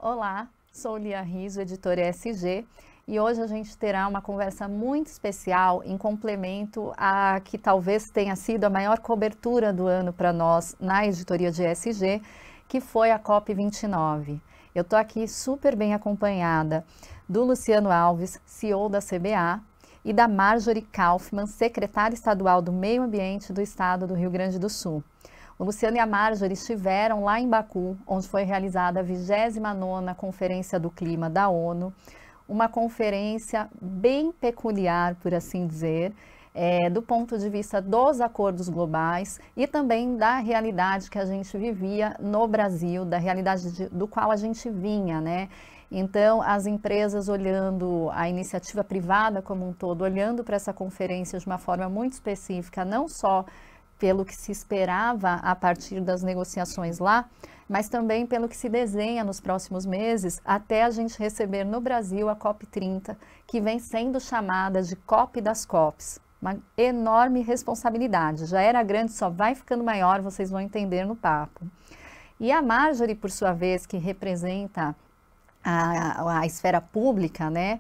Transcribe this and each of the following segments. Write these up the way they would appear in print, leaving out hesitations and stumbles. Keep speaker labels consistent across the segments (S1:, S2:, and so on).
S1: Olá, sou Lia Riso, editora ESG, e hoje a gente terá uma conversa muito especial em complemento a que talvez tenha sido a maior cobertura do ano para nós na editoria de ESG, que foi a COP29. Eu estou aqui super bem acompanhada do Luciano Alves, CEO da CBA, e da Marjorie Kaufmann, secretária estadual do Meio Ambiente do Estado do Rio Grande do Sul. O Luciano e a Marjorie estiveram lá em Baku, onde foi realizada a 29ª Conferência do Clima da ONU, uma conferência bem peculiar, por assim dizer, do ponto de vista dos acordos globais e também da realidade que a gente vivia no Brasil, da realidade do qual a gente vinha, né? Então, as empresas olhando a iniciativa privada como um todo, olhando para essa conferência de uma forma muito específica, não só pelo que se esperava a partir das negociações lá, mas também pelo que se desenha nos próximos meses, até a gente receber no Brasil a COP30, que vem sendo chamada de COP das COPs. Uma enorme responsabilidade, já era grande, só vai ficando maior, vocês vão entender no papo. E a Marjorie, por sua vez, que representa a esfera pública, né,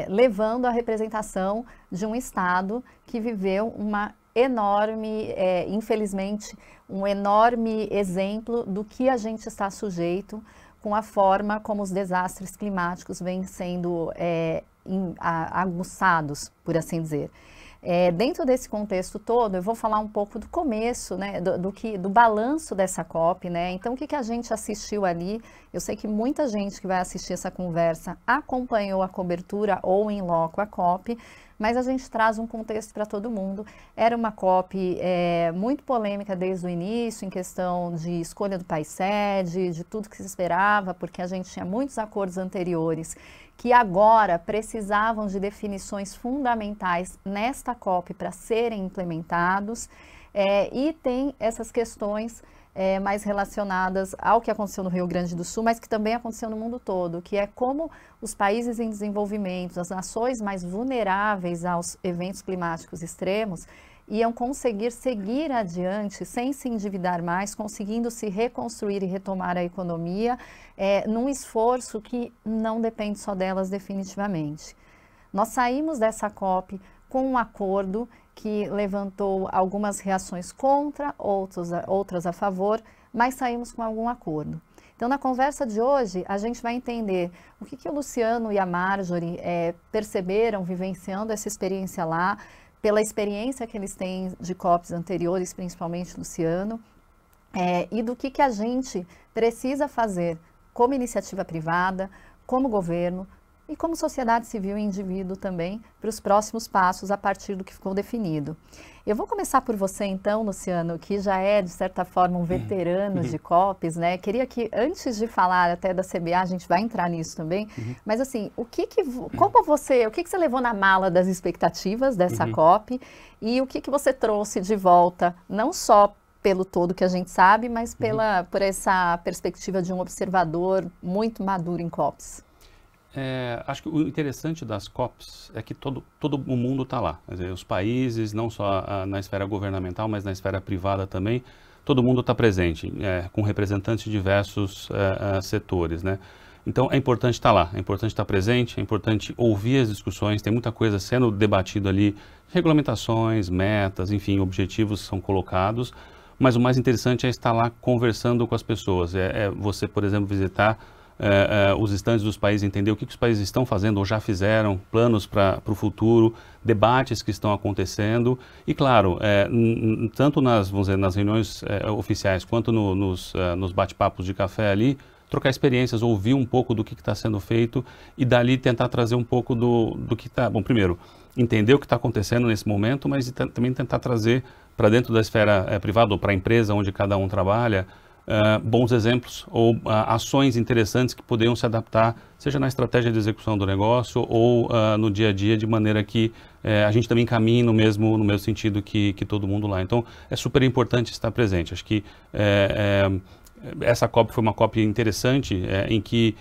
S1: levando a representação de um Estado que viveu uma enorme, infelizmente, um enorme exemplo do que a gente está sujeito com a forma como os desastres climáticos vêm sendo aguçados, por assim dizer. Dentro desse contexto todo, eu vou falar um pouco do começo, né, do balanço dessa COP, né? Então, o que a gente assistiu ali? Eu sei que muita gente que vai assistir essa conversa acompanhou a cobertura ou em loco a COP, mas a gente traz um contexto para todo mundo. Era uma COP muito polêmica desde o início, em questão de escolha do país sede, de tudo que se esperava, porque a gente tinha muitos acordos anteriores que agora precisavam de definições fundamentais nesta COP para serem implementados, e tem essas questões mais relacionadas ao que aconteceu no Rio Grande do Sul, mas que também aconteceu no mundo todo, que é como os países em desenvolvimento, as nações mais vulneráveis aos eventos climáticos extremos, iam conseguir seguir adiante sem se endividar mais, conseguindo se reconstruir e retomar a economia, num esforço que não depende só delas definitivamente. Nós saímos dessa COP com um acordo que levantou algumas reações contra, outras a favor, mas saímos com algum acordo. Então, na conversa de hoje, a gente vai entender o que o Luciano e a Marjorie perceberam vivenciando essa experiência lá, pela experiência que eles têm de COPs anteriores, principalmente Luciano, e do que a gente precisa fazer como iniciativa privada, como governo e como sociedade civil e indivíduo também, para os próximos passos a partir do que ficou definido. Eu vou começar por você então, Luciano, que já é, de certa forma, um veterano de COPs, né? Queria que, antes de falar até da CBA, a gente vai entrar nisso também, mas assim, o que você levou na mala das expectativas dessa COP e o que você trouxe de volta, não só pelo todo que a gente sabe, mas por essa perspectiva de um observador muito maduro em COPs?
S2: Acho que o interessante das COPs é que todo o mundo está lá. Quer dizer, os países, não só na esfera governamental, mas na esfera privada também, todo mundo está presente, com representantes de diversos setores, né? Então, é importante estar lá, é importante estar presente, é importante ouvir as discussões, tem muita coisa sendo debatida ali, regulamentações, metas, enfim, objetivos são colocados, mas o mais interessante é estar lá conversando com as pessoas, você, por exemplo, visitar os estandes dos países, entender o que os países estão fazendo ou já fizeram, planos para o futuro, debates que estão acontecendo e, claro, tanto nas reuniões oficiais quanto nos bate-papos de café ali, trocar experiências, ouvir um pouco do que está sendo feito e dali tentar trazer um pouco do que está... Bom, primeiro, entender o que está acontecendo nesse momento, mas também tentar trazer para dentro da esfera privada ou para a empresa onde cada um trabalha, bons exemplos ou ações interessantes que poderiam se adaptar, seja na estratégia de execução do negócio ou no dia a dia, de maneira que a gente também caminhe no mesmo sentido que todo mundo lá. Então, é super importante estar presente. Acho que essa COP foi uma COP interessante, em que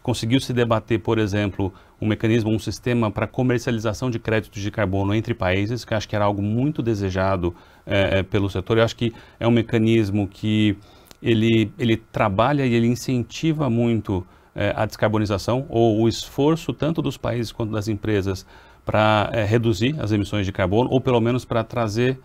S2: conseguiu se debater, por exemplo, um mecanismo, um sistema para comercialização de créditos de carbono entre países, que acho que era algo muito desejado pelo setor. Eu acho que é um mecanismo que ele trabalha e ele incentiva muito a descarbonização ou o esforço tanto dos países quanto das empresas para reduzir as emissões de carbono, ou pelo menos para trazer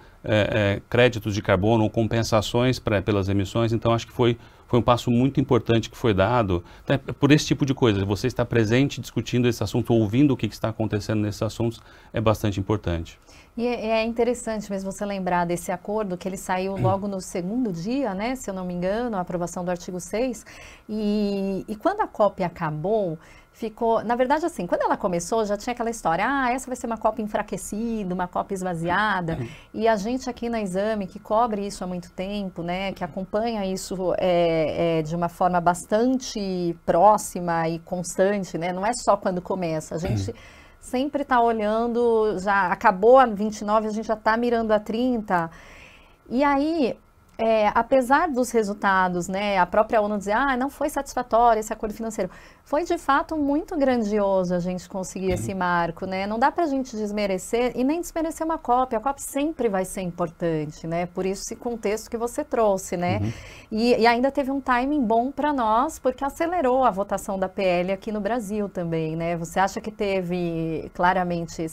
S2: créditos de carbono ou compensações pelas emissões. Então, acho que foi um passo muito importante que foi dado, até por esse tipo de coisa. Você estar presente discutindo esse assunto, ouvindo o que está acontecendo nesses assuntos, é bastante importante.
S1: E é interessante mesmo você lembrar desse acordo, que ele saiu logo no segundo dia, né, se eu não me engano, a aprovação do artigo 6, e quando a COP acabou, ficou, na verdade assim, quando ela começou já tinha aquela história, essa vai ser uma COP enfraquecida, uma COP esvaziada, e a gente aqui na Exame, que cobre isso há muito tempo, né, que acompanha isso de uma forma bastante próxima e constante, né, não é só quando começa, a gente sempre está olhando, já acabou a 29, a gente já está mirando a 30, e aí, apesar dos resultados, né, a própria ONU dizer, não foi satisfatório esse acordo financeiro, foi de fato muito grandioso a gente conseguir esse marco, né, não dá para a gente desmerecer e nem desmerecer uma COP, a COP sempre vai ser importante, né, por isso esse contexto que você trouxe, né, e ainda teve um timing bom para nós, porque acelerou a votação da PL aqui no Brasil também, né, você acha que teve claramente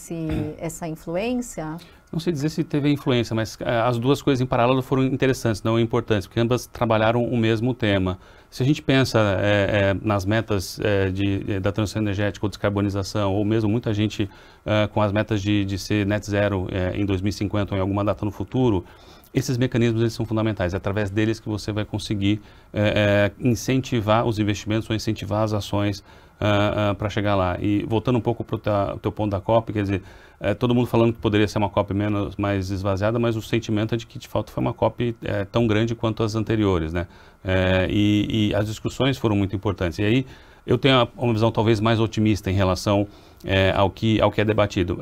S1: essa influência?
S2: Não sei dizer se teve influência, mas as duas coisas em paralelo foram interessantes, não importantes, porque ambas trabalharam o mesmo tema. Se a gente pensa nas metas da transição energética ou descarbonização, ou mesmo muita gente com as metas de ser net zero em 2050 ou em alguma data no futuro, esses mecanismos eles são fundamentais. É através deles que você vai conseguir incentivar os investimentos ou incentivar as ações para chegar lá. E voltando um pouco para o teu ponto da COP, quer dizer, todo mundo falando que poderia ser uma COP mais esvaziada, mas o sentimento é de que de fato foi uma COP tão grande quanto as anteriores, né? E as discussões foram muito importantes. E aí eu tenho uma visão talvez mais otimista em relação ao que é debatido.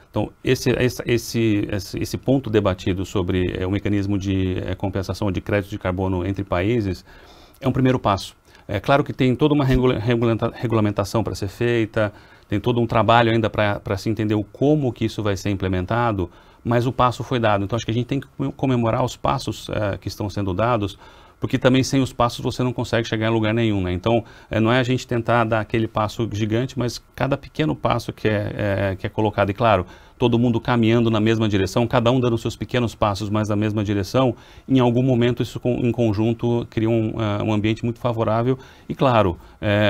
S2: Então, esse ponto debatido sobre o mecanismo de compensação de crédito de carbono entre países é um primeiro passo. É claro que tem toda uma regulamentação para ser feita, tem todo um trabalho ainda para se entender como que isso vai ser implementado, mas o passo foi dado. Então, acho que a gente tem que comemorar os passos que estão sendo dados, porque também sem os passos você não consegue chegar em lugar nenhum, né? Então, não é a gente tentar dar aquele passo gigante, mas cada pequeno passo que é colocado, e claro, todo mundo caminhando na mesma direção, cada um dando seus pequenos passos, mas na mesma direção, em algum momento isso em conjunto cria um ambiente muito favorável e, claro,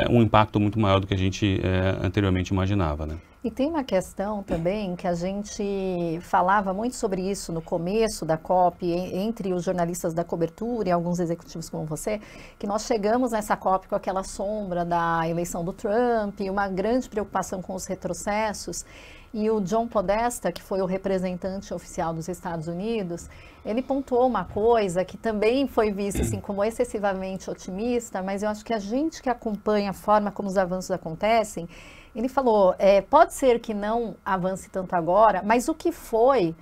S2: um impacto muito maior do que a gente anteriormente imaginava, né?
S1: E tem uma questão também que a gente falava muito sobre isso no começo da COP, entre os jornalistas da cobertura e alguns executivos como você, que nós chegamos nessa COP com aquela sombra da eleição do Trump, uma grande preocupação com os retrocessos. E o John Podesta, que foi o representante oficial dos Estados Unidos, ele pontuou uma coisa que também foi vista assim, como excessivamente otimista, mas eu acho que a gente que acompanha a forma como os avanços acontecem, ele falou, pode ser que não avance tanto agora, mas o que foi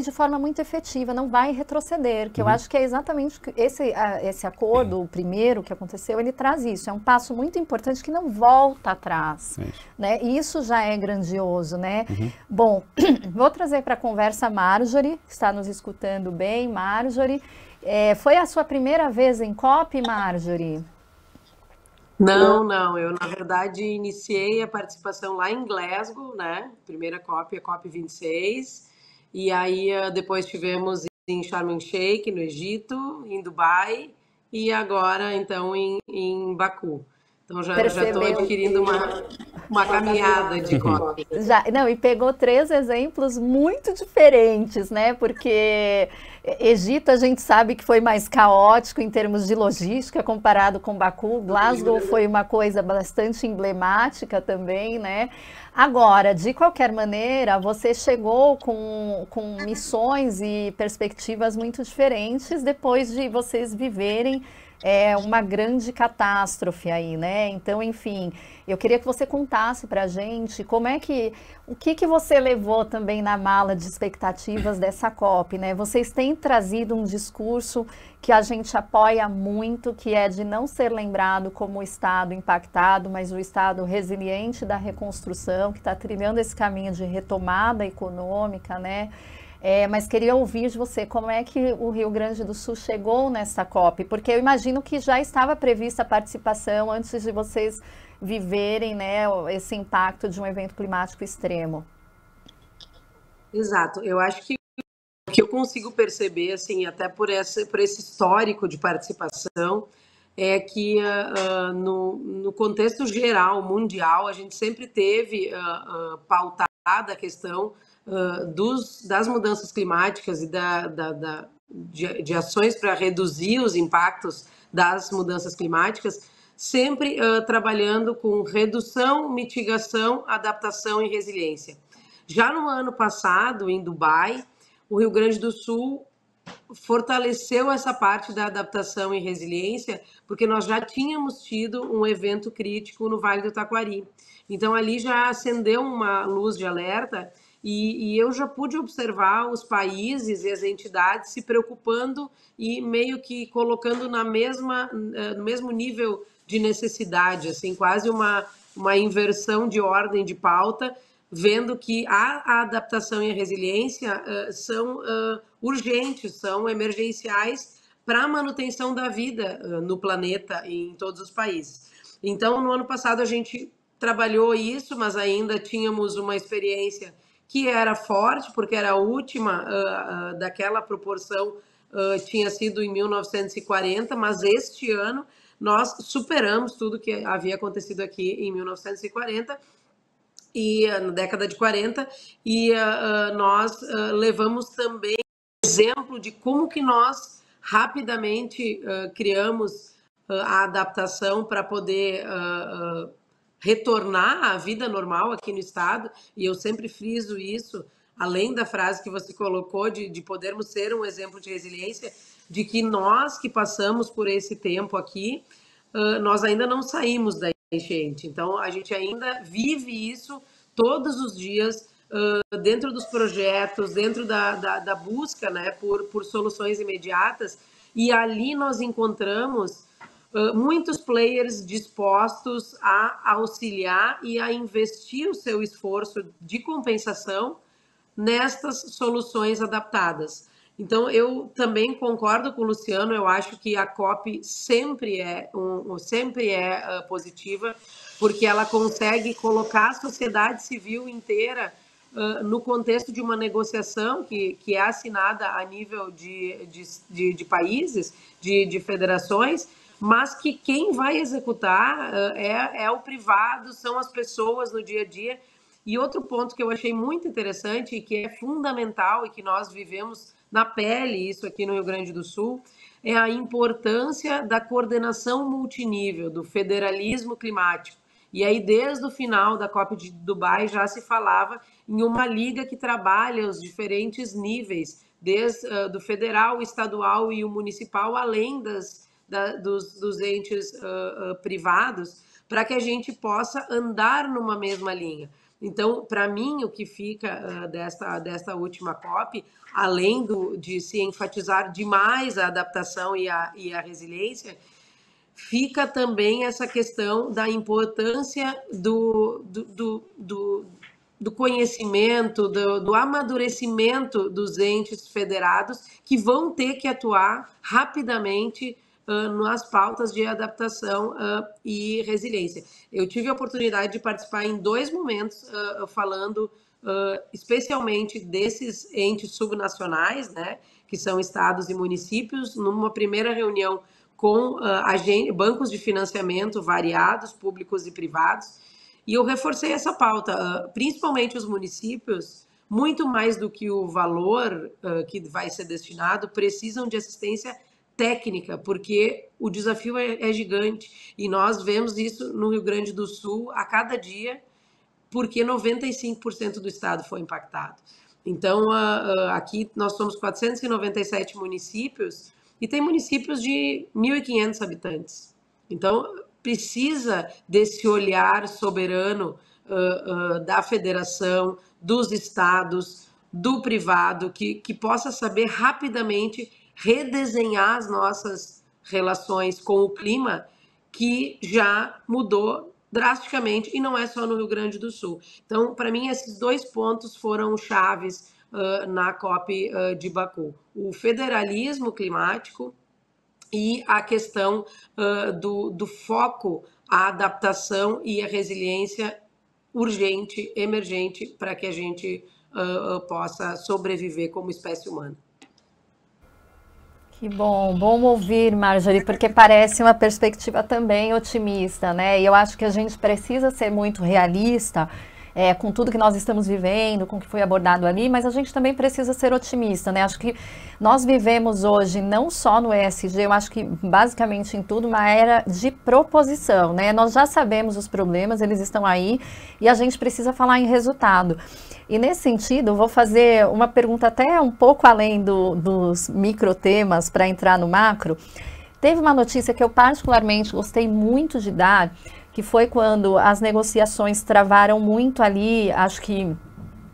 S1: de forma muito efetiva, não vai retroceder, que eu acho que é exatamente esse acordo, o primeiro que aconteceu, ele traz isso, é um passo muito importante que não volta atrás, né? E isso já é grandioso, né? Bom, vou trazer para a conversa a Marjorie, que está nos escutando bem. Marjorie, foi a sua primeira vez em COP, Marjorie?
S3: Não, eu na verdade iniciei a participação lá em Glasgow, né? Primeira COP, a COP 26, e aí depois tivemos em Sharm el-Sheikh, no Egito, em Dubai, e agora então em Baku. Então já estou adquirindo uma caminhada de COP.
S1: E pegou 3 exemplos muito diferentes, né? Porque Egito a gente sabe que foi mais caótico em termos de logística comparado com Baku. Glasgow foi uma coisa bastante emblemática também, né? Agora, de qualquer maneira, você chegou com missões e perspectivas muito diferentes depois de vocês viverem uma grande catástrofe aí, né? Então, enfim, eu queria que você contasse pra gente o que você levou também na mala de expectativas dessa COP, né? Vocês têm trazido um discurso que a gente apoia muito, que é de não ser lembrado como o Estado impactado, mas o Estado resiliente da reconstrução, que está trilhando esse caminho de retomada econômica, né? Mas queria ouvir de você como é que o Rio Grande do Sul chegou nessa COP, porque eu imagino que já estava prevista a participação antes de vocês viverem, né, esse impacto de um evento climático extremo.
S3: Exato, eu acho que o que eu consigo perceber, assim, até por esse histórico de participação, é que no contexto geral, mundial, a gente sempre teve pautada a questão das mudanças climáticas e de ações para reduzir os impactos das mudanças climáticas, sempre trabalhando com redução, mitigação, adaptação e resiliência. Já no ano passado, em Dubai, o Rio Grande do Sul fortaleceu essa parte da adaptação e resiliência, porque nós já tínhamos tido um evento crítico no Vale do Taquari. Então, ali já acendeu uma luz de alerta e eu já pude observar os países e as entidades se preocupando e meio que colocando no mesmo nível de necessidade, assim, quase uma inversão de ordem de pauta, vendo que a adaptação e a resiliência são urgentes, são emergenciais para a manutenção da vida no planeta e em todos os países. Então, no ano passado, a gente trabalhou isso, mas ainda tínhamos uma experiência que era forte, porque era a última daquela proporção, tinha sido em 1940, mas este ano nós superamos tudo que havia acontecido aqui em 1940, e na década de 40, e nós levamos também exemplo de como que nós rapidamente criamos a adaptação para poder retornar à vida normal aqui no estado, e eu sempre friso isso, além da frase que você colocou de podermos ser um exemplo de resiliência, de que nós que passamos por esse tempo aqui, nós ainda não saímos da enchente. Então, a gente ainda vive isso todos os dias, dentro dos projetos, dentro da busca, né, por soluções imediatas, e ali nós encontramos muitos players dispostos a auxiliar e a investir o seu esforço de compensação nestas soluções adaptadas. Então, eu também concordo com o Luciano, eu acho que a COP sempre é positiva, porque ela consegue colocar a sociedade civil inteira no contexto de uma negociação que é assinada a nível de países, de federações, mas que quem vai executar é o privado, são as pessoas no dia a dia. E outro ponto que eu achei muito interessante e que é fundamental e que nós vivemos na pele isso aqui no Rio Grande do Sul, é a importância da coordenação multinível, do federalismo climático. E aí, desde o final da COP de Dubai, já se falava em uma liga que trabalha os diferentes níveis, desde do federal, o estadual e o municipal, além dos entes privados, para que a gente possa andar numa mesma linha. Então, para mim, o que fica desta última COP, além de se enfatizar demais a adaptação e a resiliência, fica também essa questão da importância do conhecimento, do amadurecimento dos entes federados, que vão ter que atuar rapidamente nas pautas de adaptação e resiliência. Eu tive a oportunidade de participar em 2 momentos falando especialmente desses entes subnacionais, né, que são estados e municípios, numa primeira reunião com bancos de financiamento variados, públicos e privados, e eu reforcei essa pauta, principalmente os municípios, muito mais do que o valor que vai ser destinado, precisam de assistência técnica, porque o desafio é gigante, e nós vemos isso no Rio Grande do Sul a cada dia, porque 95% do estado foi impactado. Então, aqui nós somos 497 municípios, e tem municípios de 1.500 habitantes. Então, precisa desse olhar soberano da federação, dos estados, do privado, que possa saber rapidamente redesenhar as nossas relações com o clima, que já mudou drasticamente, e não é só no Rio Grande do Sul. Então, para mim, esses 2 pontos foram chaves na COP de Baku. O federalismo climático e a questão do foco, a adaptação e a resiliência urgente, emergente, para que a gente possa sobreviver como espécie humana.
S1: Que bom ouvir, Marjorie, porque parece uma perspectiva também otimista, né? E eu acho que a gente precisa ser muito realista com tudo que nós estamos vivendo, com o que foi abordado ali, mas a gente também precisa ser otimista, né? Acho que nós vivemos hoje, não só no ESG, eu acho que basicamente em tudo, uma era de proposição, né? Nós já sabemos os problemas, eles estão aí, e a gente precisa falar em resultado. E nesse sentido, eu vou fazer uma pergunta até um pouco além dos micro temas para entrar no macro. Teve uma notícia que eu particularmente gostei muito de dar, que foi quando as negociações travaram muito ali, acho que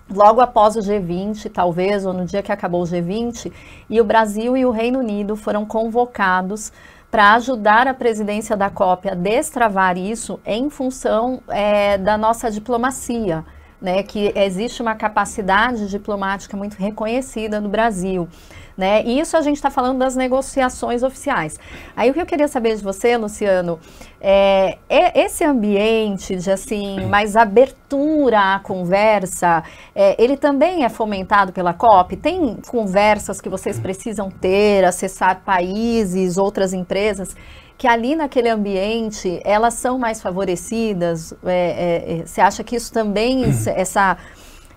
S1: logo após o G20, talvez, ou no dia que acabou o G20, e o Brasil e o Reino Unido foram convocados para ajudar a presidência da COP a destravar isso em função da nossa diplomacia, né, que existe uma capacidade diplomática muito reconhecida no Brasil, né, e isso a gente está falando das negociações oficiais. Aí o que eu queria saber de você, Luciano, esse ambiente de, assim, mais abertura à conversa, ele também é fomentado pela COP? Tem conversas que vocês precisam ter, acessar países, outras empresas, que ali naquele ambiente, elas são mais favorecidas? Você acha que isso também,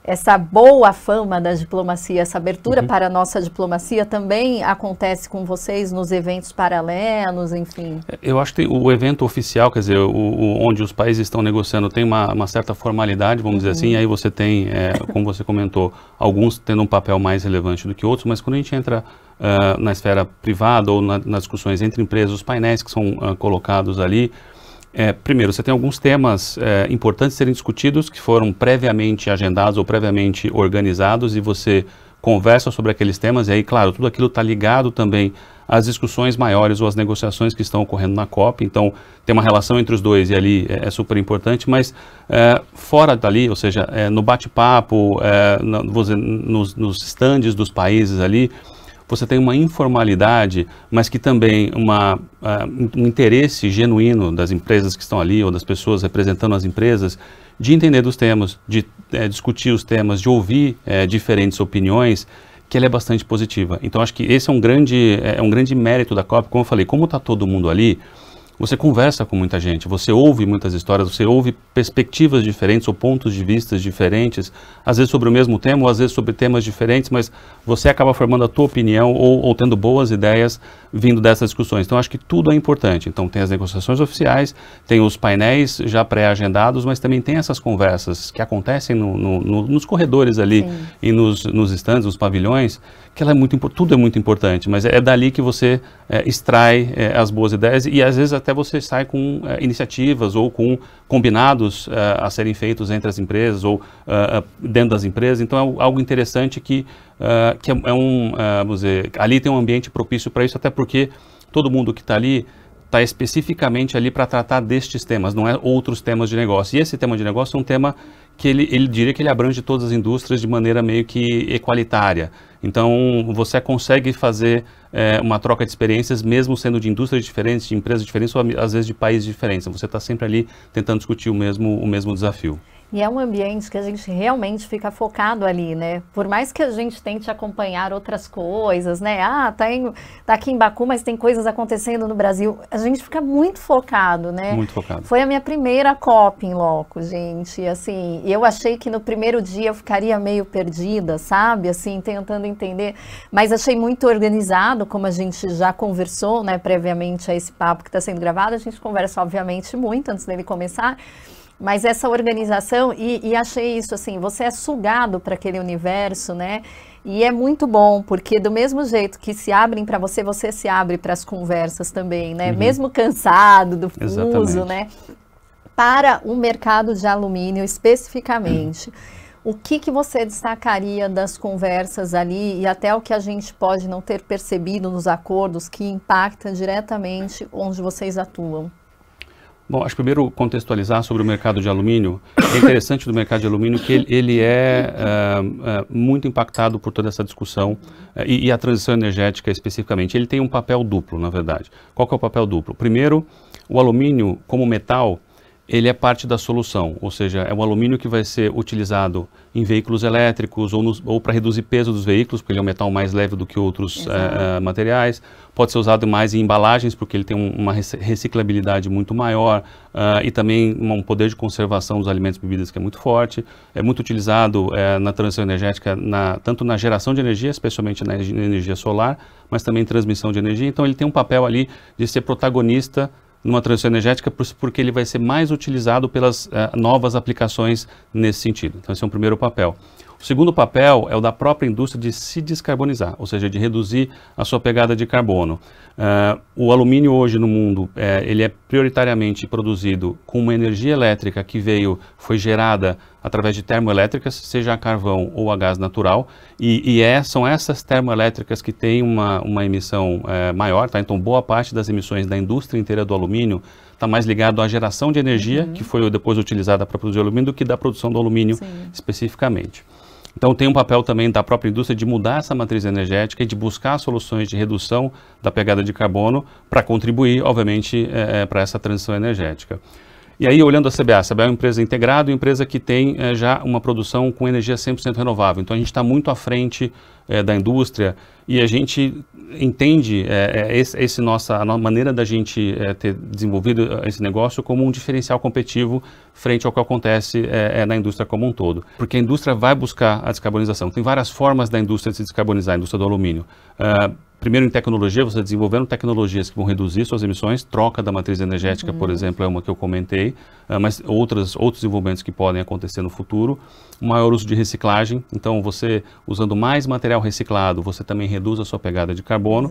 S1: essa boa fama da diplomacia, essa abertura para a nossa diplomacia também acontece com vocês nos eventos paralelos, enfim?
S2: Eu acho que o evento oficial, quer dizer, onde os países estão negociando, tem uma certa formalidade, vamos dizer assim, e aí você tem, como você comentou, alguns tendo um papel mais relevante do que outros, mas quando a gente entra na esfera privada ou nas discussões entre empresas, os painéis que são colocados ali, primeiro, você tem alguns temas importantes a serem discutidos que foram previamente agendados ou previamente organizados e você conversa sobre aqueles temas e aí, claro, tudo aquilo está ligado também às discussões maiores ou às negociações que estão ocorrendo na COP, então tem uma relação entre os dois e ali é super importante, mas fora dali, ou seja, no bate-papo, nos stands dos países ali, você tem uma informalidade, mas que também um interesse genuíno das empresas que estão ali, ou das pessoas representando as empresas, de entender dos temas, de discutir os temas, de ouvir diferentes opiniões, que ela é bastante positiva. Então, acho que esse é um grande mérito da COP. Como eu falei, como está todo mundo ali, você conversa com muita gente, você ouve muitas histórias, você ouve perspectivas diferentes ou pontos de vista diferentes, às vezes sobre o mesmo tema ou às vezes sobre temas diferentes, mas você acaba formando a tua opinião ou tendo boas ideias vindo dessas discussões. Então, acho que tudo é importante. Então, tem as negociações oficiais, tem os painéis já pré-agendados, mas também tem essas conversas que acontecem nos corredores ali. Sim. E nos stands, nos pavilhões, que ela tudo é muito importante, mas é dali que você extrai as boas ideias e às vezes até você sai com iniciativas ou com combinados a serem feitos entre as empresas ou dentro das empresas. Então é algo interessante que vamos dizer, ali tem um ambiente propício para isso, até porque todo mundo que está ali está especificamente ali para tratar destes temas, não é outros temas de negócio. E esse tema de negócio é um tema que ele diria que ele abrange todas as indústrias de maneira meio que equalitária. Então, você consegue fazer uma troca de experiências, mesmo sendo de indústrias diferentes, de empresas diferentes, ou às vezes de países diferentes. Você está sempre ali tentando discutir o mesmo desafio.
S1: E é um ambiente que a gente realmente fica focado ali, né? Por mais que a gente tente acompanhar outras coisas, né? Tá aqui em Baku, mas tem coisas acontecendo no Brasil. A gente fica muito focado, né?
S2: Muito focado.
S1: Foi a minha primeira COP em loco, gente. Assim, eu achei que no primeiro dia eu ficaria meio perdida, sabe? Assim, tentando entender. Mas achei muito organizado, como a gente já conversou, né? Previamente a esse papo que está sendo gravado. A gente conversa, obviamente, muito antes dele começar. Mas essa organização, e achei isso assim, você é sugado para aquele universo, né? E é muito bom, porque do mesmo jeito que se abrem para você, você se abre para as conversas também, né? Uhum. Mesmo cansado do fuso, né? Para o mercado de alumínio especificamente, o que você destacaria das conversas ali e até o que a gente pode não ter percebido nos acordos que impacta diretamente onde vocês atuam?
S2: Bom, acho que primeiro contextualizar sobre o mercado de alumínio. É interessante do mercado de alumínio que ele é muito impactado por toda essa discussão e a transição energética especificamente. Ele tem um papel duplo, na verdade. Qual que é o papel duplo? Primeiro, o alumínio como metal, ele é parte da solução, ou seja, é um alumínio que vai ser utilizado em veículos elétricos ou para reduzir peso dos veículos, porque ele é um metal mais leve do que outros materiais. Pode ser usado mais em embalagens, porque ele tem uma reciclabilidade muito maior e também um poder de conservação dos alimentos e bebidas que é muito forte. É muito utilizado na transição energética, tanto na geração de energia, especialmente na energia solar, mas também em transmissão de energia. Então ele tem um papel ali de ser protagonista numa transição energética, porque ele vai ser mais utilizado pelas novas aplicações nesse sentido. Então esse é um primeiro papel. O segundo papel é o da própria indústria de se descarbonizar, ou seja, de reduzir a sua pegada de carbono. O alumínio hoje no mundo, ele é prioritariamente produzido com uma energia elétrica que foi gerada através de termoelétricas, seja a carvão ou a gás natural, são essas termoelétricas que têm uma emissão maior, tá? Então boa parte das emissões da indústria inteira do alumínio está mais ligado à geração de energia, que foi depois utilizada para produzir alumínio, do que da produção do alumínio especificamente. Então tem um papel também da própria indústria de mudar essa matriz energética e de buscar soluções de redução da pegada de carbono para contribuir, obviamente, para essa transição energética. E aí, olhando a CBA é uma empresa integrada, uma empresa que tem já uma produção com energia 100% renovável. Então a gente está muito à frente da indústria e a gente entende a maneira da gente ter desenvolvido esse negócio como um diferencial competitivo frente ao que acontece na indústria como um todo. Porque a indústria vai buscar a descarbonização. Tem várias formas da indústria de se descarbonizar, a indústria do alumínio. Primeiro, em tecnologia, você desenvolvendo tecnologias que vão reduzir suas emissões, troca da matriz energética, por exemplo, é uma que eu comentei, mas outros desenvolvimentos que podem acontecer no futuro. O maior uso de reciclagem, então você usando mais material reciclado, você também reduz a sua pegada de carbono.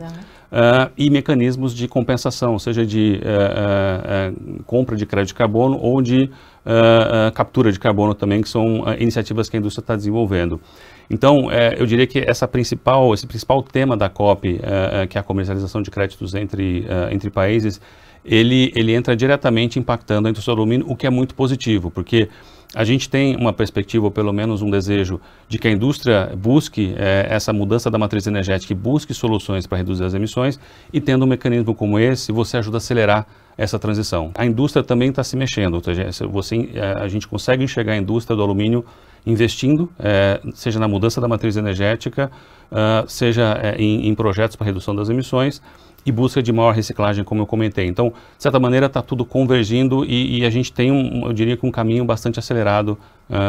S2: E mecanismos de compensação, seja de compra de crédito de carbono ou de captura de carbono também, que são iniciativas que a indústria está desenvolvendo. Então, eu diria que esse principal tema da COP, que é a comercialização de créditos entre países, ele entra diretamente impactando a indústria do alumínio, o que é muito positivo, porque a gente tem uma perspectiva, ou pelo menos um desejo, de que a indústria busque essa mudança da matriz energética e busque soluções para reduzir as emissões, e tendo um mecanismo como esse, você ajuda a acelerar essa transição. A indústria também está se mexendo, a gente consegue enxergar a indústria do alumínio investindo, seja na mudança da matriz energética, seja em projetos para redução das emissões e busca de maior reciclagem, como eu comentei. Então, de certa maneira, está tudo convergindo e a gente tem, eu diria que um caminho bastante acelerado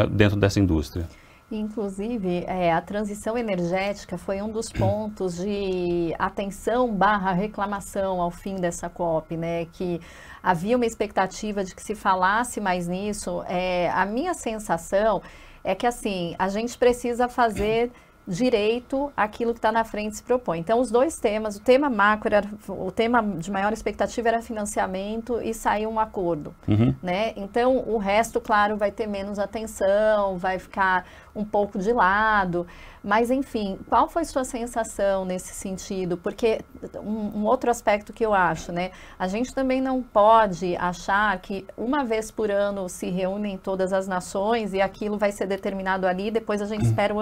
S2: dentro dessa indústria.
S1: Inclusive, a transição energética foi um dos pontos de atenção / reclamação ao fim dessa COP, né? Que havia uma expectativa de que se falasse mais nisso. A minha sensação é que, assim, a gente precisa fazer direito àquilo que está na frente se propõe. Então, os dois temas, o tema macro, o tema de maior expectativa era financiamento e saiu um acordo, né? Então, o resto, claro, vai ter menos atenção, vai ficar um pouco de lado, mas, enfim, qual foi sua sensação nesse sentido? Porque um outro aspecto que eu acho, né? A gente também não pode achar que uma vez por ano se reúnem todas as nações e aquilo vai ser determinado ali, depois a gente espera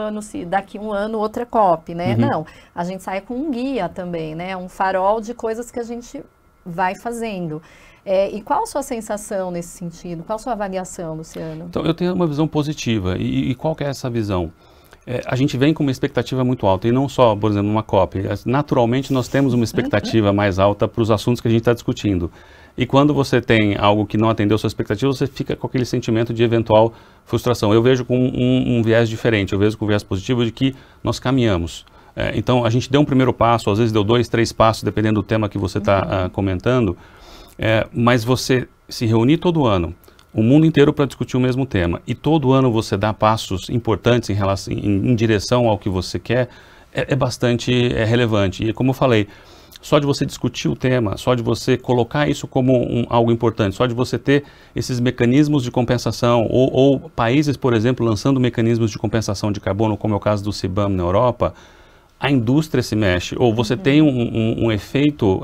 S1: daqui um ano outra COP, né? Não, a gente sai com um guia também, né? Um farol de coisas que a gente vai fazendo. E qual a sua sensação nesse sentido? Qual a sua avaliação, Luciano?
S2: Então, eu tenho uma visão positiva. E qual que é essa visão? A gente vem com uma expectativa muito alta, e não só, por exemplo, numa COP. Naturalmente, nós temos uma expectativa mais alta para os assuntos que a gente está discutindo. E quando você tem algo que não atendeu a sua expectativa, você fica com aquele sentimento de eventual frustração. Eu vejo com um viés diferente, eu vejo com um viés positivo de que nós caminhamos. Então, a gente deu um primeiro passo, às vezes deu 2, 3 passos, dependendo do tema que você está comentando, mas você se reunir todo ano, o mundo inteiro para discutir o mesmo tema, e todo ano você dá passos importantes em direção ao que você quer, é bastante relevante. E como eu falei, só de você discutir o tema, só de você colocar isso como algo importante, só de você ter esses mecanismos de compensação, ou países, por exemplo, lançando mecanismos de compensação de carbono, como é o caso do CBAM na Europa, a indústria se mexe, ou você tem um efeito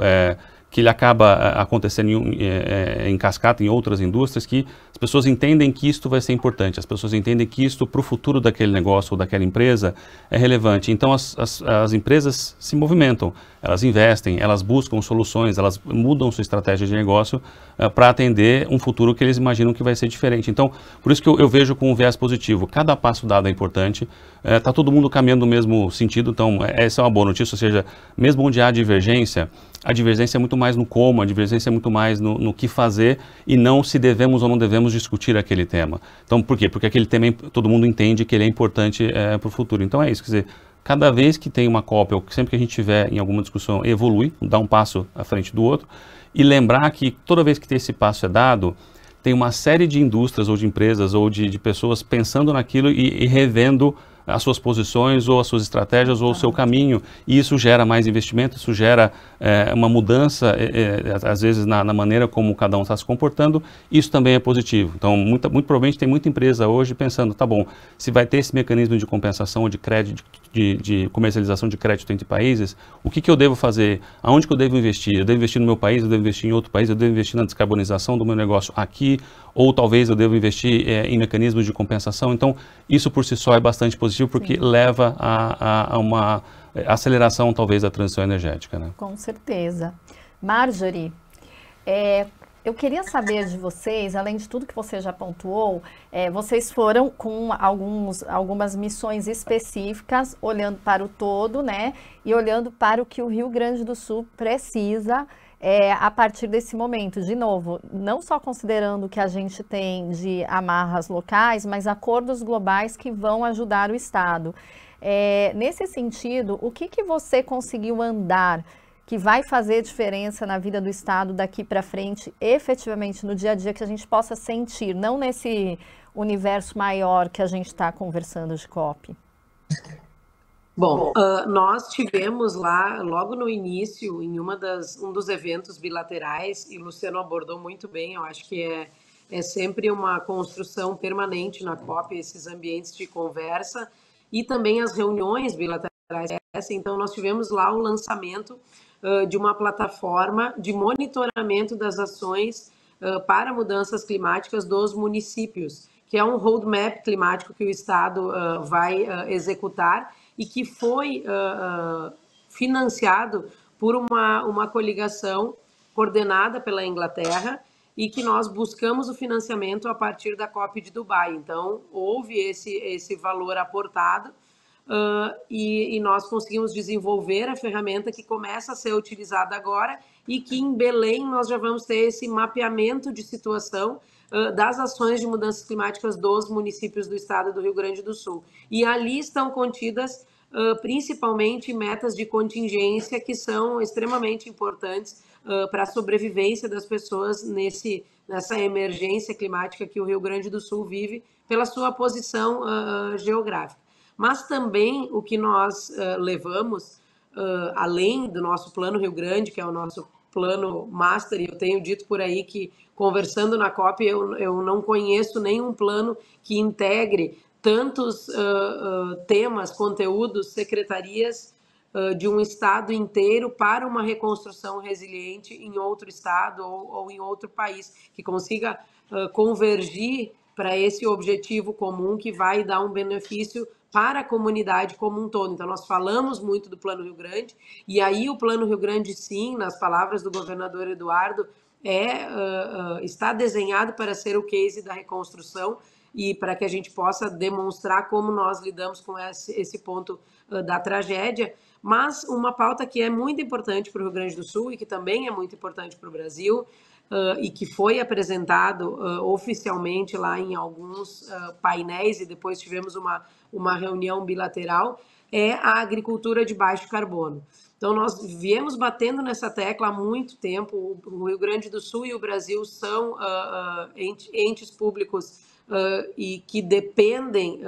S2: que ele acaba acontecendo em cascata em outras indústrias, que as pessoas entendem que isto vai ser importante, as pessoas entendem que isto para o futuro daquele negócio ou daquela empresa é relevante. Então as empresas se movimentam, elas investem, elas buscam soluções, elas mudam sua estratégia de negócio para atender um futuro que eles imaginam que vai ser diferente. Então, por isso que eu vejo com um viés positivo. Cada passo dado é importante, está todo mundo caminhando no mesmo sentido, então essa é uma boa notícia, ou seja, mesmo onde há divergência, a divergência é muito mais no como, a divergência é muito mais no que fazer e não se devemos ou não devemos discutir aquele tema. Então, por quê? Porque aquele tema todo mundo entende que ele é importante para o futuro. Então é isso, quer dizer, cada vez que tem uma COP, ou sempre que a gente tiver em alguma discussão, evolui, dá um passo à frente do outro, e lembrar que toda vez que esse passo é dado, tem uma série de indústrias ou de empresas ou de pessoas pensando naquilo e revendo as suas posições ou as suas estratégias ou o seu caminho, e isso gera mais investimento, isso gera uma mudança, às vezes na maneira como cada um está se comportando, isso também é positivo. Então, muito provavelmente tem muita empresa hoje pensando, tá bom, se vai ter esse mecanismo de compensação ou de crédito, de comercialização de crédito entre países, o que eu devo fazer? Aonde que eu devo investir? Eu devo investir no meu país, eu devo investir em outro país, eu devo investir na descarbonização do meu negócio aqui, ou talvez eu devo investir em mecanismos de compensação. Então, isso por si só é bastante positivo, porque leva a uma aceleração, talvez, da transição energética, né?
S1: Com certeza. Marjorie, eu queria saber de vocês, além de tudo que você já pontuou, vocês foram com algumas missões específicas, olhando para o todo, né? E olhando para o que o Rio Grande do Sul precisa a partir desse momento. De novo, não só considerando o que a gente tem de amarras locais, mas acordos globais que vão ajudar o Estado. Nesse sentido, o que você conseguiu andar que vai fazer diferença na vida do Estado daqui para frente, efetivamente no dia a dia, que a gente possa sentir, não nesse universo maior que a gente está conversando de COP?
S3: Bom, nós tivemos lá, logo no início, em um dos eventos bilaterais, e o Luciano abordou muito bem, eu acho que é sempre uma construção permanente na COP, esses ambientes de conversa, e também as reuniões bilaterais. Então, nós tivemos lá o lançamento de uma plataforma de monitoramento das ações para mudanças climáticas dos municípios, que é um roadmap climático que o Estado vai executar e que foi financiado por uma coligação coordenada pela Inglaterra e que nós buscamos o financiamento a partir da COP de Dubai. Então, houve esse valor aportado e nós conseguimos desenvolver a ferramenta que começa a ser utilizada agora e que em Belém nós já vamos ter esse mapeamento de situação das ações de mudanças climáticas dos municípios do estado do Rio Grande do Sul. E ali estão contidas principalmente metas de contingência que são extremamente importantes para a sobrevivência das pessoas nessa emergência climática que o Rio Grande do Sul vive pela sua posição geográfica. Mas também o que nós levamos, além do nosso Plano Rio Grande, que é o nosso plano master, e eu tenho dito por aí que, conversando na COP, eu não conheço nenhum plano que integre tantos temas, conteúdos, secretarias de um estado inteiro para uma reconstrução resiliente em outro estado ou em outro país, que consiga convergir para esse objetivo comum que vai dar um benefício para a comunidade como um todo. Então, nós falamos muito do Plano Rio Grande, e aí o Plano Rio Grande, sim, nas palavras do governador Eduardo, está desenhado para ser o case da reconstrução e para que a gente possa demonstrar como nós lidamos com esse ponto da tragédia. Mas uma pauta que é muito importante para o Rio Grande do Sul e que também é muito importante para o Brasil, e que foi apresentado oficialmente lá em alguns painéis, e depois tivemos uma reunião bilateral, é a agricultura de baixo carbono. Então, nós viemos batendo nessa tecla há muito tempo. O Rio Grande do Sul e o Brasil são entes públicos e que dependem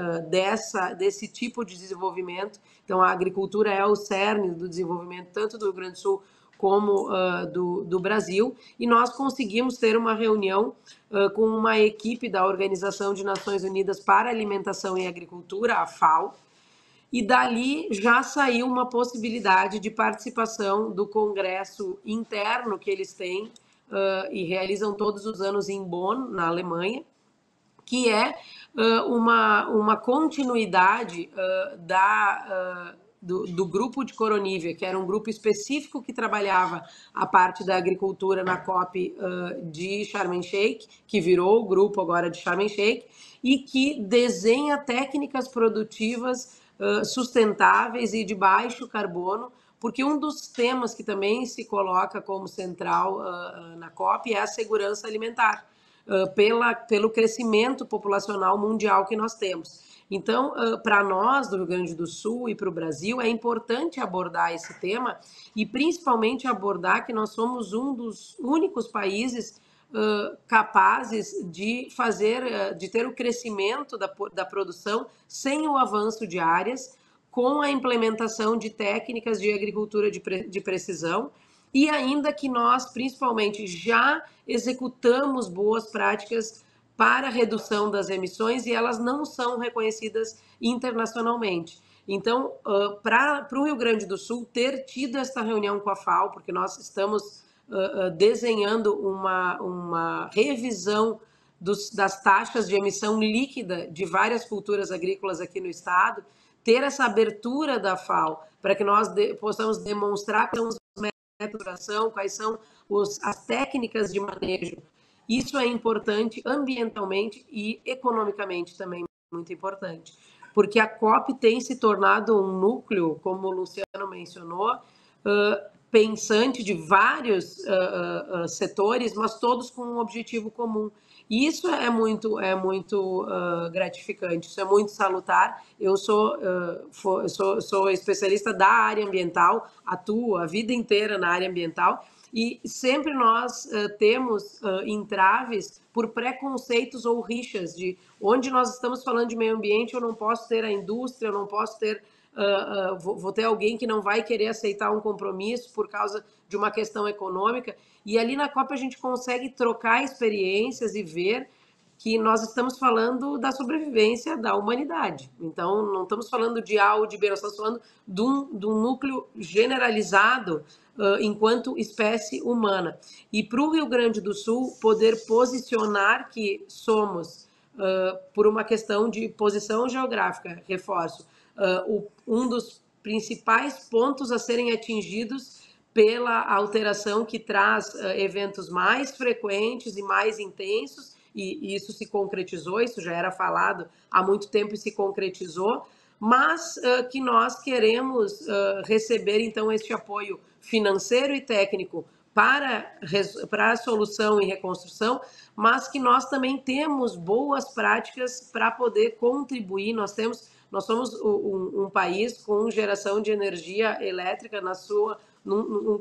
S3: desse tipo de desenvolvimento. Então, a agricultura é o cerne do desenvolvimento tanto do Rio Grande do Sul como do Brasil, e nós conseguimos ter uma reunião com uma equipe da Organização de Nações Unidas para Alimentação e Agricultura, a FAO, e dali já saiu uma possibilidade de participação do congresso interno que eles têm e realizam todos os anos em Bonn, na Alemanha, que é uma continuidade do grupo de Coronívia, que era um grupo específico que trabalhava a parte da agricultura na COP de Sharm el-Sheikh, que virou o grupo agora de Sharm el-Sheikh, e que desenha técnicas produtivas sustentáveis e de baixo carbono, porque um dos temas que também se coloca como central na COP é a segurança alimentar, pelo crescimento populacional mundial que nós temos. Então, para nós do Rio Grande do Sul e para o Brasil, é importante abordar esse tema e principalmente abordar que nós somos um dos únicos países capazes de ter o crescimento da produção sem o avanço de áreas, com a implementação de técnicas de agricultura de precisão, e ainda que nós, principalmente, já executamos boas práticas para a redução das emissões e elas não são reconhecidas internacionalmente. Então, para o Rio Grande do Sul ter tido esta reunião com a FAO, porque nós estamos desenhando uma revisão das taxas de emissão líquida de várias culturas agrícolas aqui no estado, ter essa abertura da FAO para que nós possamos demonstrar quais são os métodos de ação, quais são as técnicas de manejo. Isso é importante ambientalmente e economicamente também muito importante, porque a COP tem se tornado um núcleo, como o Luciano mencionou, pensante de vários setores, mas todos com um objetivo comum. E isso é muito gratificante, isso é muito salutar. Eu sou especialista da área ambiental, atuo a vida inteira na área ambiental, e sempre nós temos entraves por preconceitos ou rixas de onde nós estamos falando de meio ambiente, eu não posso ter a indústria, eu não posso ter... vou ter alguém que não vai querer aceitar um compromisso por causa de uma questão econômica. E ali na COP a gente consegue trocar experiências e ver que nós estamos falando da sobrevivência da humanidade. Então, não estamos falando de A ou de B, nós estamos falando de um núcleo generalizado enquanto espécie humana. E para o Rio Grande do Sul poder posicionar que somos, por uma questão de posição geográfica, reforço, um dos principais pontos a serem atingidos pela alteração que traz eventos mais frequentes e mais intensos, e isso se concretizou, isso já era falado há muito tempo e se concretizou, mas que nós queremos receber, então, este apoio financeiro e técnico para a solução e reconstrução, mas que nós também temos boas práticas para poder contribuir. Nós somos um país com geração de energia elétrica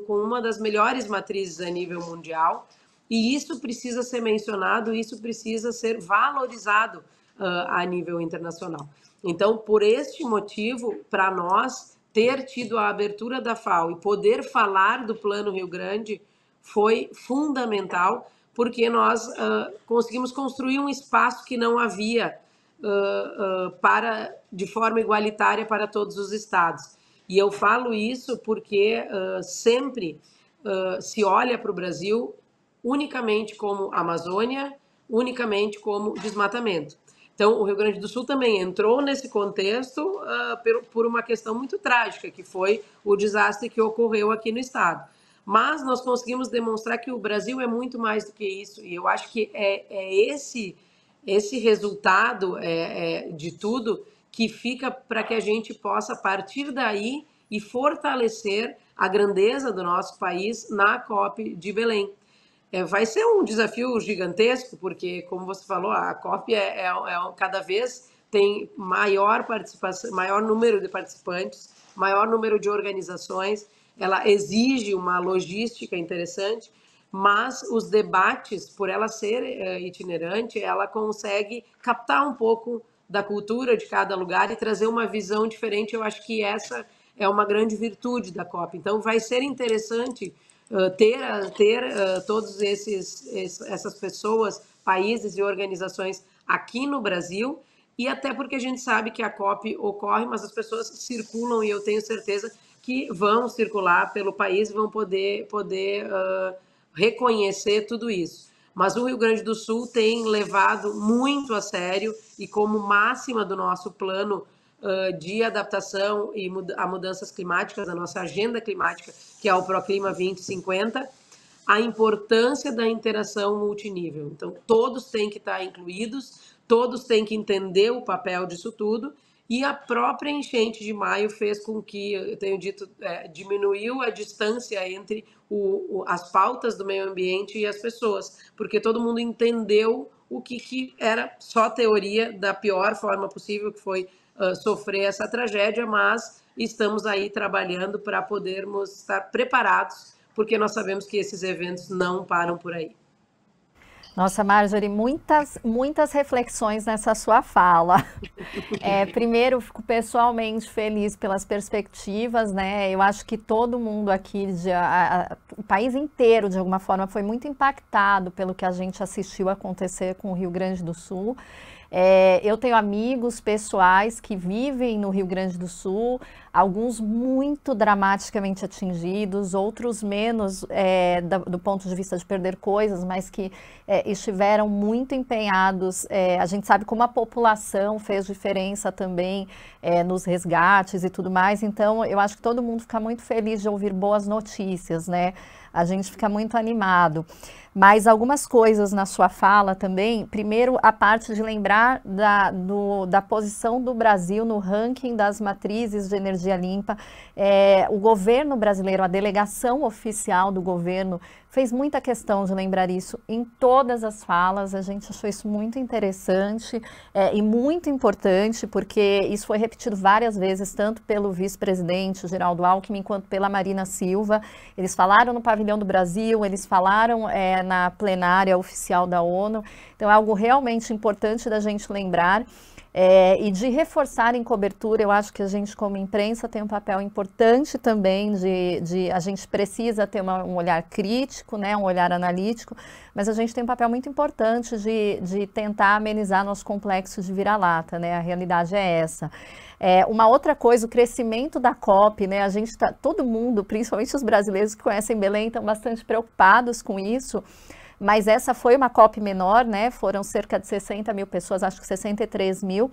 S3: com uma das melhores matrizes a nível mundial, e isso precisa ser mencionado, isso precisa ser valorizado a nível internacional. Então, por este motivo, para nós, ter tido a abertura da FAO e poder falar do Plano Rio Grande foi fundamental, porque nós conseguimos construir um espaço que não havia de forma igualitária para todos os estados. E eu falo isso porque sempre se olha para o Brasil unicamente como Amazônia, unicamente como desmatamento. Então, o Rio Grande do Sul também entrou nesse contexto por uma questão muito trágica, que foi o desastre que ocorreu aqui no estado. Mas nós conseguimos demonstrar que o Brasil é muito mais do que isso, e eu acho que é esse resultado de tudo que fica para que a gente possa partir daí e fortalecer a grandeza do nosso país na COP de Belém. Vai ser um desafio gigantesco, porque, como você falou, a COP cada vez tem maior participação, maior número de participantes, maior número de organizações, ela exige uma logística interessante, mas os debates, por ela ser itinerante, ela consegue captar um pouco da cultura de cada lugar e trazer uma visão diferente. Eu acho que essa é uma grande virtude da COP. Então, vai ser interessante ter todos essas pessoas, países e organizações aqui no Brasil, e até porque a gente sabe que a COP ocorre, mas as pessoas circulam, e eu tenho certeza que vão circular pelo país e vão poder reconhecer tudo isso. Mas o Rio Grande do Sul tem levado muito a sério, e como máxima do nosso plano de adaptação e a mudanças climáticas, da nossa agenda climática, que é o Proclima 2050, a importância da interação multinível. Então, todos têm que estar incluídos, todos têm que entender o papel disso tudo, e a própria enchente de maio fez com que, eu tenho dito, diminuiu a distância entre as pautas do meio ambiente e as pessoas, porque todo mundo entendeu o que era só teoria da pior forma possível, que foi sofrer essa tragédia, mas estamos aí trabalhando para podermos estar preparados, porque nós sabemos que esses eventos não param por aí.
S1: Nossa, Marjorie, muitas reflexões nessa sua fala. Primeiro, fico pessoalmente feliz pelas perspectivas, né? Eu acho que todo mundo aqui, o país inteiro, de alguma forma, foi muito impactado pelo que a gente assistiu acontecer com o Rio Grande do Sul. Eu tenho amigos pessoais que vivem no Rio Grande do Sul, alguns muito dramaticamente atingidos, outros menos do ponto de vista de perder coisas, mas que estiveram muito empenhados. A gente sabe como a população fez diferença também nos resgates e tudo mais, então eu acho que todo mundo fica muito feliz de ouvir boas notícias, né? A gente fica muito animado. Mas algumas coisas na sua fala também. Primeiro, a parte de lembrar da posição do Brasil no ranking das matrizes de energia limpa. O governo brasileiro, a delegação oficial do governo, fez muita questão de lembrar isso em todas as falas. A gente achou isso muito interessante e muito importante, porque isso foi repetido várias vezes, tanto pelo vice-presidente Geraldo Alckmin, quanto pela Marina Silva. Eles falaram no Pavilhão do Brasil, eles falaram na plenária oficial da ONU. Então é algo realmente importante da gente lembrar. E de reforçar em cobertura, eu acho que a gente como imprensa tem um papel importante também, a gente precisa ter um olhar crítico, né, um olhar analítico, mas a gente tem um papel muito importante de tentar amenizar nosso complexo de vira-lata, né, a realidade é essa. Uma outra coisa, o crescimento da COP, né, todo mundo, principalmente os brasileiros que conhecem Belém, estão bastante preocupados com isso. Mas essa foi uma COP menor, né? Foram cerca de 60 mil pessoas, acho que 63 mil.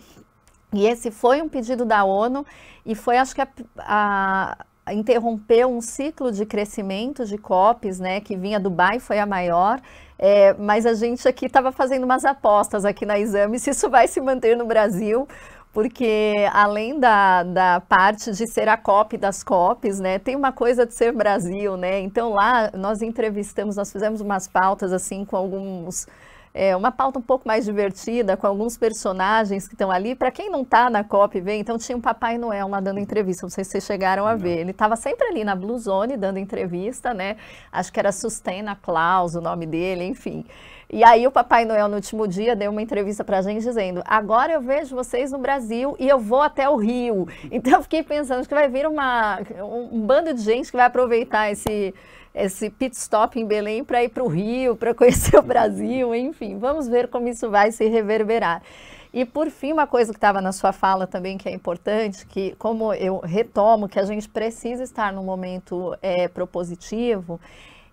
S1: E esse foi um pedido da ONU e foi, acho que, interrompeu um ciclo de crescimento de COPs, né? Que vinha Dubai, foi a maior. Mas a gente aqui estava fazendo umas apostas aqui na Exame se isso vai se manter no Brasil, porque além da parte de ser a COP das COPs, né, tem uma coisa de ser Brasil, né, então lá nós fizemos umas pautas assim com uma pauta um pouco mais divertida, com alguns personagens que estão ali. Para quem não está na COP, então tinha um Papai Noel lá dando entrevista, não sei se vocês chegaram a ver, ele estava sempre ali na Blue Zone dando entrevista, né, acho que era Sustena Claus o nome dele, enfim. E aí o Papai Noel no último dia deu uma entrevista pra gente dizendo: agora eu vejo vocês no Brasil e eu vou até o Rio. Então eu fiquei pensando que vai vir um bando de gente que vai aproveitar esse pit stop em Belém para ir para o Rio, para conhecer o Brasil, enfim, vamos ver como isso vai se reverberar. E por fim, uma coisa que estava na sua fala também que é importante, que como eu retomo, que a gente precisa estar num momento propositivo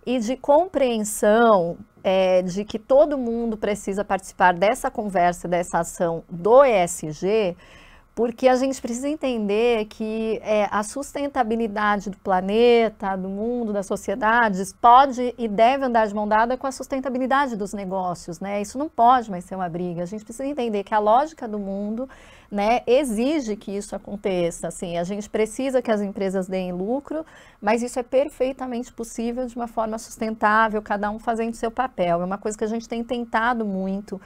S1: e de compreensão de que todo mundo precisa participar dessa conversa, dessa ação do ESG, porque a gente precisa entender que a sustentabilidade do planeta, do mundo, das sociedades, pode e deve andar de mão dada com a sustentabilidade dos negócios, né? Isso não pode mais ser uma briga. A gente precisa entender que a lógica do mundo, né, exige que isso aconteça. Assim, a gente precisa que as empresas deem lucro, mas isso é perfeitamente possível de uma forma sustentável, cada um fazendo seu papel. É uma coisa que a gente tem tentado muito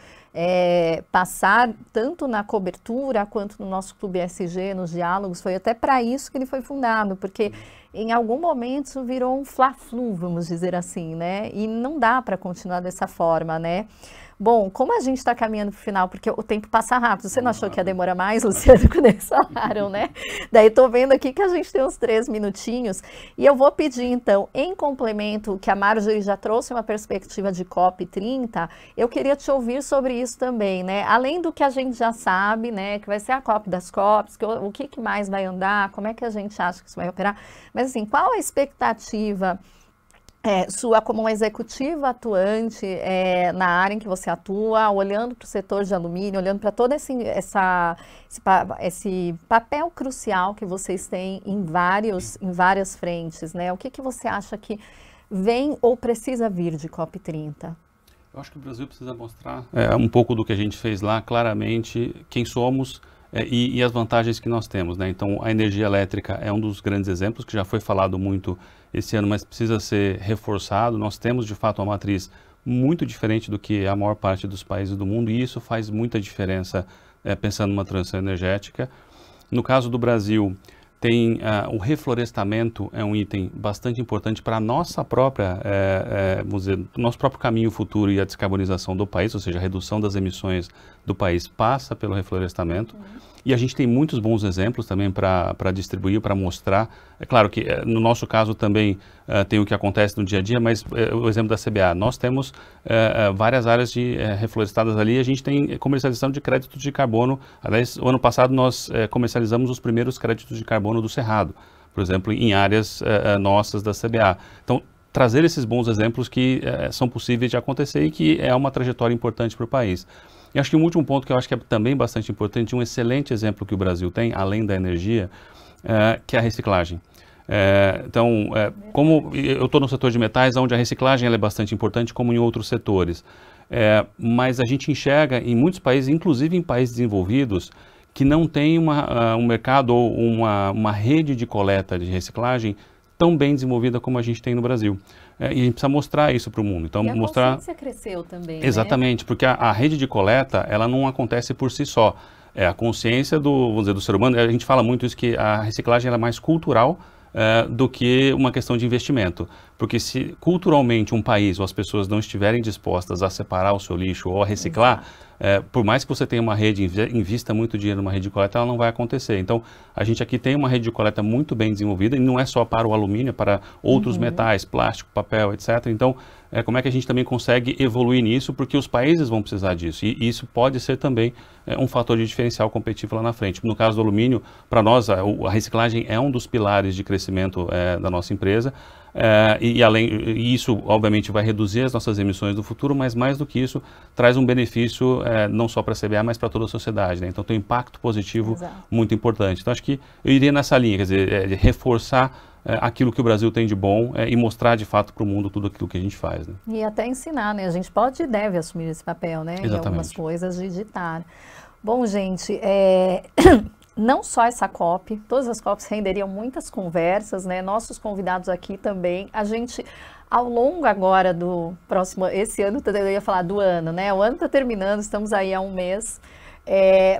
S1: passar, tanto na cobertura quanto no nosso Clube ESG, nos diálogos. Foi até para isso que ele foi fundado, porque em algum momento isso virou um fla-flu, vamos dizer assim, né? E não dá para continuar dessa forma, né? Bom, como a gente está caminhando para o final, porque o tempo passa rápido, você não achou que ia demorar mais, Luciano, quando eles falaram, né? Daí estou vendo aqui que a gente tem uns 3 minutinhos, e eu vou pedir, então, em complemento, que a Marjorie já trouxe uma perspectiva de COP30, eu queria te ouvir sobre isso também, né? Além do que a gente já sabe, né, que vai ser a COP das COPs, o que mais vai andar, como é que a gente acha que isso vai operar, mas assim, qual a expectativa sua como um executivo atuante na área em que você atua, olhando para o setor de alumínio, olhando para todo esse papel crucial que vocês têm em várias frentes, né? O que você acha que vem ou precisa vir de COP30?
S2: Eu acho que o Brasil precisa mostrar um pouco do que a gente fez lá, claramente, quem somos e as vantagens que nós temos, né? Então, a energia elétrica é um dos grandes exemplos, que já foi falado muito esse ano, mas precisa ser reforçado. Nós temos, de fato, uma matriz muito diferente do que a maior parte dos países do mundo, e isso faz muita diferença pensando numa transição energética. No caso do Brasil, tem o reflorestamento é um item bastante importante para a nossa própria, vamos dizer, nosso próprio caminho futuro e a descarbonização do país, ou seja, a redução das emissões do país passa pelo reflorestamento. E a gente tem muitos bons exemplos também para distribuir, para mostrar. É claro que no nosso caso também tem o que acontece no dia a dia, mas o exemplo da CBA, nós temos várias áreas reflorestadas ali, a gente tem comercialização de créditos de carbono. Aliás, o ano passado nós comercializamos os primeiros créditos de carbono do Cerrado, por exemplo, em áreas nossas da CBA. Então, trazer esses bons exemplos que são possíveis de acontecer e que é uma trajetória importante para o país. E acho que um último ponto que eu acho que é também bastante importante, um excelente exemplo que o Brasil tem, além da energia, que é a reciclagem. Então, como eu estou no setor de metais, onde a reciclagem ela é bastante importante, como em outros setores. Mas a gente enxerga em muitos países, inclusive em países desenvolvidos, que não tem um mercado ou uma rede de coleta de reciclagem tão bem desenvolvida como a gente tem no Brasil. E a gente precisa mostrar isso para o mundo. Então,
S1: e a consciência cresceu também,
S2: exatamente, né? Porque a rede de coleta, ela não acontece por si só. É a consciência vamos dizer, do ser humano. A gente fala muito isso, que a reciclagem ela é mais cultural do que uma questão de investimento. Porque se culturalmente um país ou as pessoas não estiverem dispostas a separar o seu lixo ou a reciclar, por mais que você tenha uma rede, invista muito dinheiro numa rede de coleta, ela não vai acontecer. Então, a gente aqui tem uma rede de coleta muito bem desenvolvida, e não é só para o alumínio, é para outros metais, plástico, papel, etc. Então, como é que a gente também consegue evoluir nisso, porque os países vão precisar disso, e isso pode ser também um fator de diferencial competitivo lá na frente. No caso do alumínio, para nós, a reciclagem é um dos pilares de crescimento da nossa empresa, e isso, obviamente, vai reduzir as nossas emissões do futuro, mas mais do que isso, traz um benefício não só para a CBA, mas para toda a sociedade, né? Então, tem um impacto positivo muito importante. Então, acho que eu iria nessa linha, quer dizer, de reforçar aquilo que o Brasil tem de bom e mostrar, de fato, para o mundo tudo aquilo que a gente faz, né?
S1: E até ensinar, né? A gente pode e deve assumir esse papel, né?
S2: Exatamente.
S1: Em algumas coisas de ditar. Bom, gente, não só essa COP, todas as COPs renderiam muitas conversas, né? Nossos convidados aqui também. A gente, ao longo agora do próximo, esse ano, eu ia falar do ano, né? O ano está terminando, estamos aí há um mês.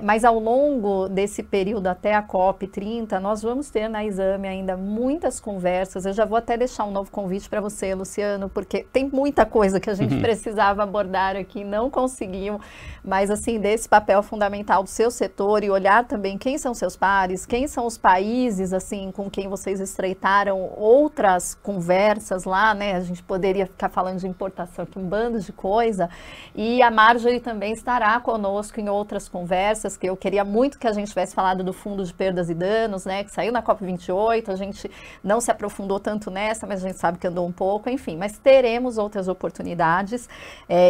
S1: Mas ao longo desse período até a COP30, nós vamos ter na Exame ainda muitas conversas. Eu já vou até deixar um novo convite para você, Luciano, porque tem muita coisa que a gente precisava abordar aqui, não conseguiu, mas assim, desse papel fundamental do seu setor e olhar também quem são seus pares, quem são os países assim com quem vocês estreitaram outras conversas lá, né? A gente poderia ficar falando de importação aqui, um bando de coisa, e a Marjorie também estará conosco em outras conversas, que eu queria muito que a gente tivesse falado do Fundo de Perdas e Danos, né, que saiu na COP28, a gente não se aprofundou tanto nessa, mas a gente sabe que andou um pouco, enfim, mas teremos outras oportunidades.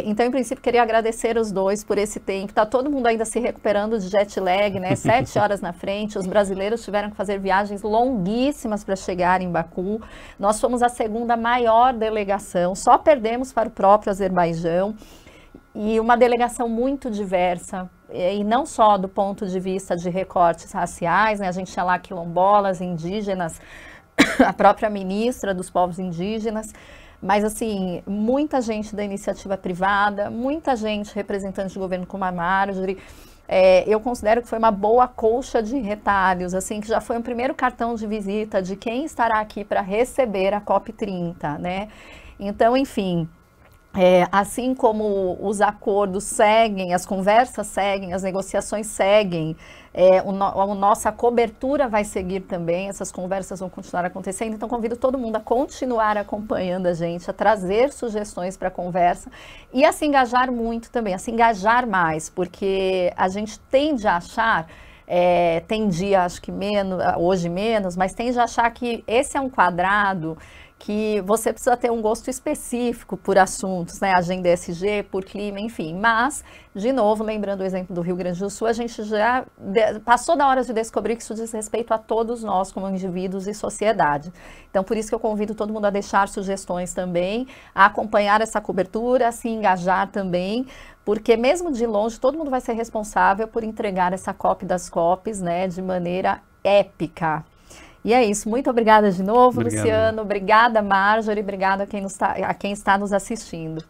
S1: Então, em princípio, queria agradecer os dois por esse tempo. Está todo mundo ainda se recuperando de jet lag, né, 7 horas na frente, os brasileiros tiveram que fazer viagens longuíssimas para chegar em Baku. Nós fomos a segunda maior delegação, só perdemos para o próprio Azerbaijão, e uma delegação muito diversa, e não só do ponto de vista de recortes raciais, né? A gente tinha lá quilombolas, indígenas, a própria ministra dos povos indígenas, mas assim, muita gente da iniciativa privada, muita gente representante de governo como a Marjorie. Eu considero que foi uma boa colcha de retalhos, assim, que já foi um primeiro cartão de visita de quem estará aqui para receber a COP30, né? Então, enfim, Assim como os acordos seguem, as conversas seguem, as negociações seguem, a nossa cobertura vai seguir também, essas conversas vão continuar acontecendo, então convido todo mundo a continuar acompanhando a gente, a trazer sugestões para a conversa e a se engajar muito também, a se engajar mais, porque a gente tende a achar, tem dia acho que menos, hoje menos, mas tende a achar que esse é um quadrado que você precisa ter um gosto específico por assuntos, né, agenda ESG, por clima, enfim, mas, de novo, lembrando o exemplo do Rio Grande do Sul, a gente já passou da hora de descobrir que isso diz respeito a todos nós como indivíduos e sociedade. Então, por isso que eu convido todo mundo a deixar sugestões também, a acompanhar essa cobertura, a se engajar também, porque mesmo de longe, todo mundo vai ser responsável por entregar essa COP das COPs, né, de maneira épica. E é isso. Muito obrigada de novo, Luciano. Obrigada, Marjorie. Obrigada a quem está nos assistindo.